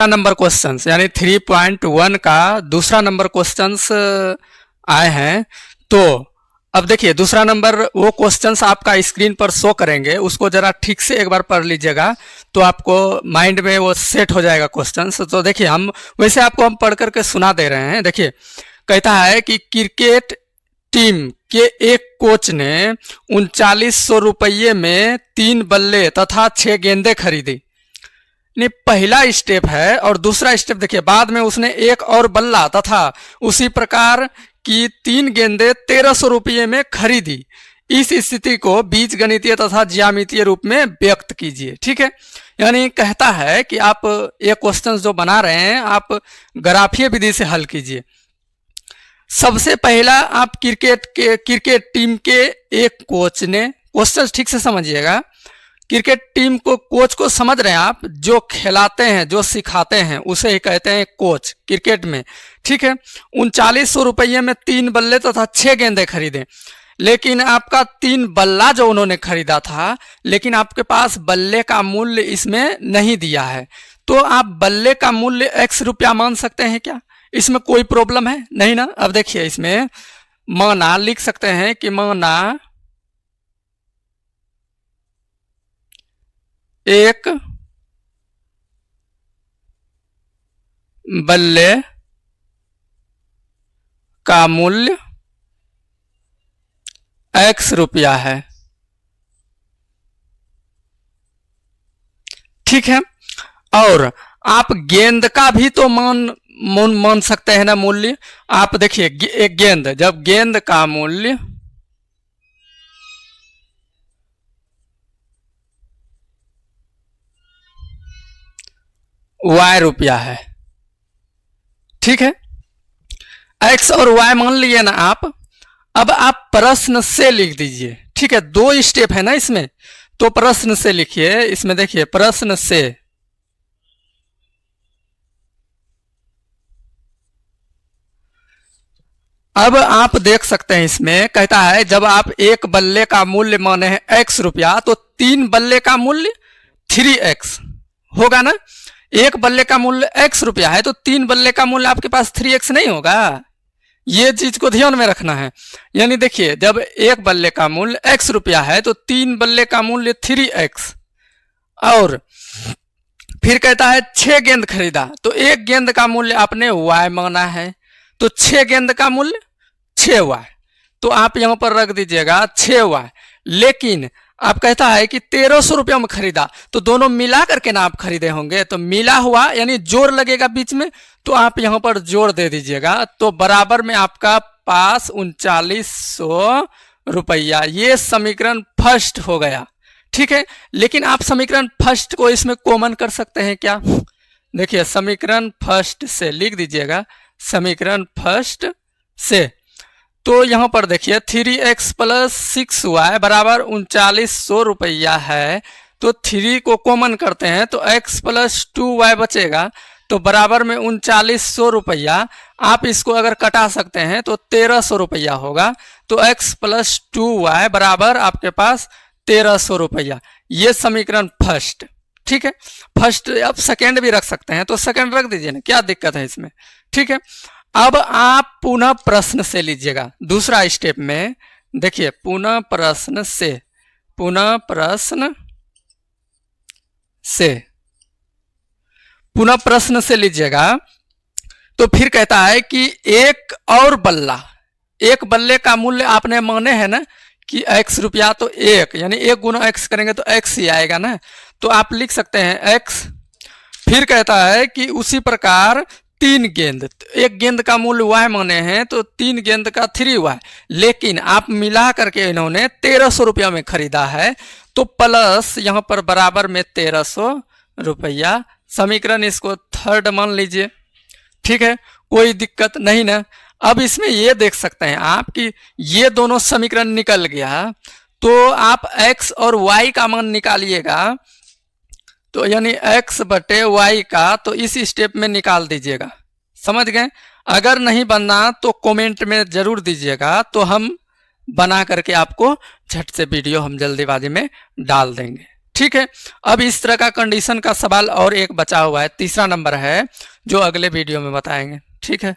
Number questions यानी 3.1 का दूसरा नंबर क्वेश्चंस आए हैं। तो अब देखिए दूसरा नंबर वो क्वेश्चंस आपका स्क्रीन पर शो करेंगे, उसको जरा ठीक से एक बार पढ़ लीजिएगा तो आपको माइंड में वो सेट हो जाएगा क्वेश्चंस। तो देखिए हम वैसे आपको हम पढ़ करके सुना दे रहे हैं। देखिए कहता है कि क्रिकेट टीम के एक कोच ने 3900 रुपये में 3 बल्ले तथा 6 गेंदें खरीदी। पहला स्टेप है और दूसरा स्टेप देखिए, बाद में उसने एक और बल्ला तथा उसी प्रकार की 3 गेंदें 1300 रुपये में खरीदी। इस स्थिति को बीजगणितीय तथा ज्यामितीय रूप में व्यक्त कीजिए। ठीक है, यानी कहता है कि आप ये क्वेश्चन जो बना रहे हैं आप ग्राफीय विधि से हल कीजिए। सबसे पहला आप क्रिकेट टीम के एक कोच ने, क्वेश्चन ठीक से समझिएगा, क्रिकेट टीम को कोच को समझ रहे हैं आप, जो खिलाते हैं जो सिखाते हैं उसे ही कहते हैं कोच क्रिकेट में। ठीक है, 3900 रुपये में 3 बल्ले तथा 6 गेंदें खरीदे। लेकिन आपका 3 बल्ला जो उन्होंने खरीदा था, लेकिन आपके पास बल्ले का मूल्य इसमें नहीं दिया है, तो आप बल्ले का मूल्य x रुपया मान सकते हैं क्या? इसमें कोई प्रॉब्लम है नहीं ना। अब देखिए इसमें माना लिख सकते हैं कि माना एक बल्ले का मूल्य x रुपया है। ठीक है, और आप गेंद का भी तो मान सकते हैं ना मूल्य। आप देखिए एक गेंद, जब गेंद का मूल्य y रुपया है, ठीक है, x और y मान लिए ना आप। अब आप प्रश्न से लिख दीजिए। ठीक है, 2 स्टेप है ना इसमें, तो प्रश्न से लिखिए। इसमें देखिए प्रश्न से अब आप देख सकते हैं इसमें कहता है जब आप एक बल्ले का मूल्य माने हैं x रुपया, तो 3 बल्ले का मूल्य 3x होगा ना। एक बल्ले का मूल्य x रुपया है तो 3 बल्ले का मूल्य आपके पास 3x नहीं होगा। ये चीज को ध्यान में रखना है। यानी देखिए जब एक बल्ले का मूल्य x रुपया है तो 3 बल्ले का मूल्य 3x, और फिर कहता है 6 गेंद खरीदा, तो एक गेंद का मूल्य आपने y माना है, तो 6 गेंद का मूल्य 6y, तो आप यहां पर रख दीजिएगा 6y। लेकिन आप कहता है कि 1300 रुपया में खरीदा, तो दोनों मिला करके ना आप खरीदे होंगे, तो मिला हुआ यानी जोड़ लगेगा बीच में, तो आप यहां पर जोड़ दे दीजिएगा। तो बराबर में आपका पास 3900 रुपया। ये समीकरण फर्स्ट हो गया। ठीक है, लेकिन आप समीकरण फर्स्ट को इसमें कॉमन कर सकते हैं क्या? देखिए समीकरण फर्स्ट से लिख दीजिएगा, समीकरण फर्स्ट से। तो यहां पर देखिए 3x प्लस 6y बराबर 3900 रुपया है, तो 3 को कॉमन करते हैं तो x प्लस 2y बचेगा, तो बराबर में 3900 रुपया। आप इसको अगर कटा सकते हैं तो 1300 रुपया होगा, तो x प्लस 2y बराबर आपके पास 1300 रुपया। ये समीकरण फर्स्ट। ठीक है, फर्स्ट आप सेकेंड भी रख सकते हैं, तो सेकेंड रख दीजिए ना, क्या दिक्कत है इसमें। ठीक है, अब आप पुनः प्रश्न से लीजिएगा। दूसरा स्टेप में देखिए पुनः प्रश्न से, पुनः प्रश्न से, पुनः प्रश्न से लीजिएगा। तो फिर कहता है कि एक और बल्ला, एक बल्ले का मूल्य आपने माने है ना कि x रुपया, तो एक यानी 1 गुना x करेंगे तो x ही आएगा ना, तो आप लिख सकते हैं x। फिर कहता है कि उसी प्रकार 3 गेंद, एक गेंद का मूल्य y माने हैं तो 3 गेंद का 3y, लेकिन आप मिला करके इन्होंने 1300 रुपया में खरीदा है, तो प्लस यहां पर बराबर में 1300 रुपया। समीकरण इसको थर्ड मान लीजिए। ठीक है, कोई दिक्कत नहीं ना। अब इसमें ये देख सकते हैं आप कि ये दोनों समीकरण निकल गया, तो आप x और y का मान निकालिएगा, तो यानी x बटे y का, तो इस स्टेप में निकाल दीजिएगा। समझ गए? अगर नहीं बनना तो कमेंट में जरूर दीजिएगा, तो हम बना करके आपको झट से वीडियो हम जल्दीबाजी में डाल देंगे। ठीक है। अब इस तरह का कंडीशन का सवाल और एक बचा हुआ है, तीसरा नंबर है, जो अगले वीडियो में बताएंगे। ठीक है।